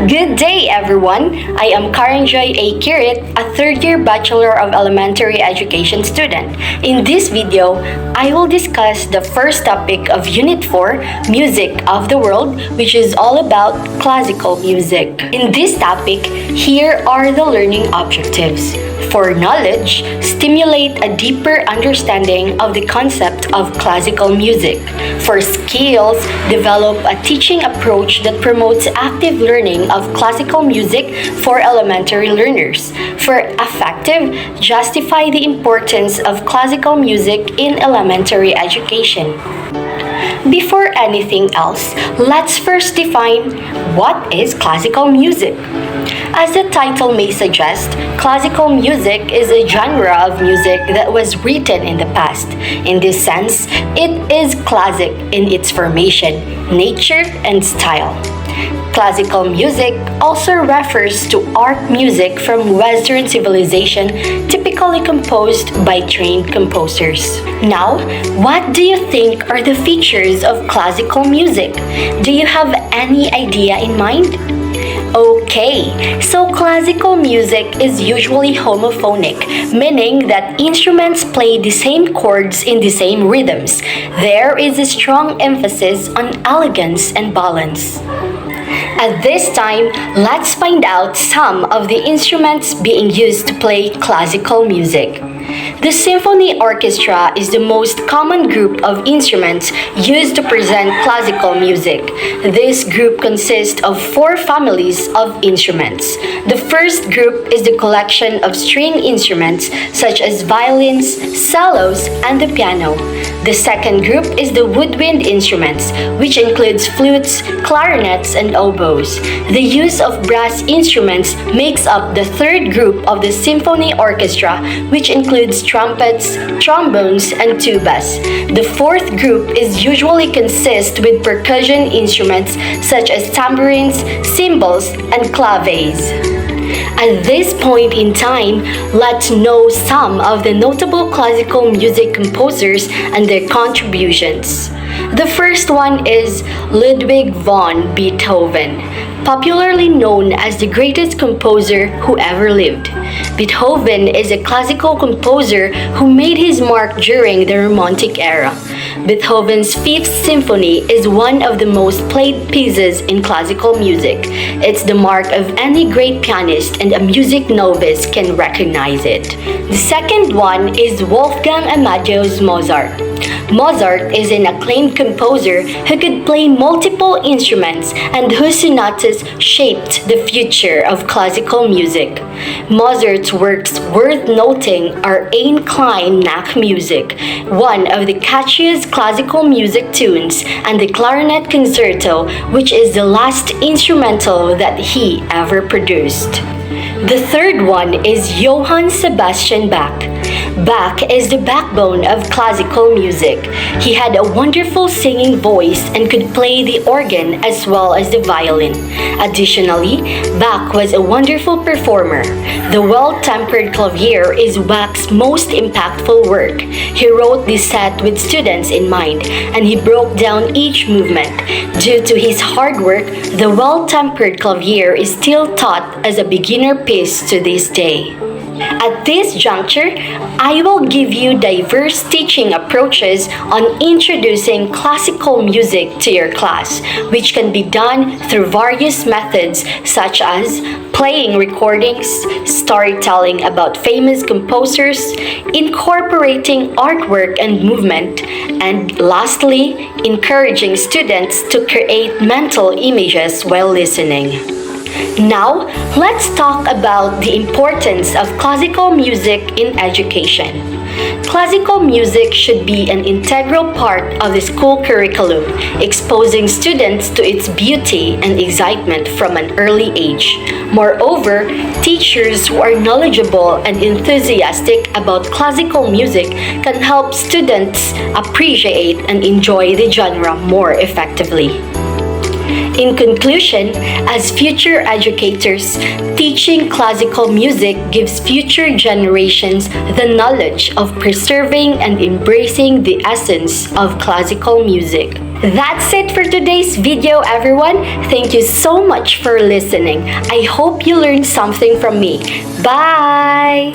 Good day, everyone. I am Karen Joy A. Kirit, a third-year Bachelor of Elementary Education student. In this video, I will discuss the first topic of Unit 4, Music of the World, which is all about classical music. In this topic, here are the learning objectives. For knowledge, stimulate a deeper understanding of the concept of classical music. For skills, develop a teaching approach that promotes active learning of classical music for elementary learners. For effective, justify the importance of classical music in elementary education. Before anything else, let's first define what is classical music. As the title may suggest, classical music is a genre of music that was written in the past. In this sense, it is classic in its formation, nature, and style. Classical music also refers to art music from Western civilization typically composed by trained composers. Now, what do you think are the features of classical music? Do you have any idea in mind? Okay, so classical music is usually homophonic, meaning that instruments play the same chords in the same rhythms. There is a strong emphasis on elegance and balance. At this time, let's find out some of the instruments being used to play classical music. The symphony orchestra is the most common group of instruments used to present classical music. This group consists of four families of instruments. The first group is the collection of string instruments such as violins, cellos, and the piano. The second group is the woodwind instruments, which includes flutes, clarinets, and oboes. The use of brass instruments makes up the third group of the symphony orchestra, which includes trumpets, trombones, and tubas. The fourth group is usually consist with percussion instruments such as tambourines, cymbals, and claves. At this point in time, let's know some of the notable classical music composers and their contributions. The first one is Ludwig van Beethoven, popularly known as the greatest composer who ever lived. Beethoven is a classical composer who made his mark during the Romantic era. Beethoven's Fifth Symphony is one of the most played pieces in classical music. It's the mark of any great pianist, and a music novice can recognize it. The second one is Wolfgang Amadeus Mozart. Mozart is an acclaimed composer who could play multiple instruments and whose sonatas shaped the future of classical music. Mozart's works worth noting are Ein klein Nachtmusik, one of the catchiest classical music tunes, and the Clarinet Concerto, which is the last instrumental that he ever produced. The third one is Johann Sebastian Bach. Bach is the backbone of classical music. He had a wonderful singing voice and could play the organ as well as the violin. Additionally, Bach was a wonderful performer. The Well-Tempered Clavier is Bach's most impactful work. He wrote this set with students in mind, and he broke down each movement. Due to his hard work, the Well-Tempered Clavier is still taught as a beginner piece to this day. At this juncture, I will give you diverse teaching approaches on introducing classical music to your class, which can be done through various methods such as playing recordings, storytelling about famous composers, incorporating artwork and movement, and lastly, encouraging students to create mental images while listening. Now, let's talk about the importance of classical music in education. Classical music should be an integral part of the school curriculum, exposing students to its beauty and excitement from an early age. Moreover, teachers who are knowledgeable and enthusiastic about classical music can help students appreciate and enjoy the genre more effectively. In conclusion, as future educators, teaching classical music gives future generations the knowledge of preserving and embracing the essence of classical music. That's it for today's video, everyone. Thank you so much for listening. I hope you learned something from me. Bye!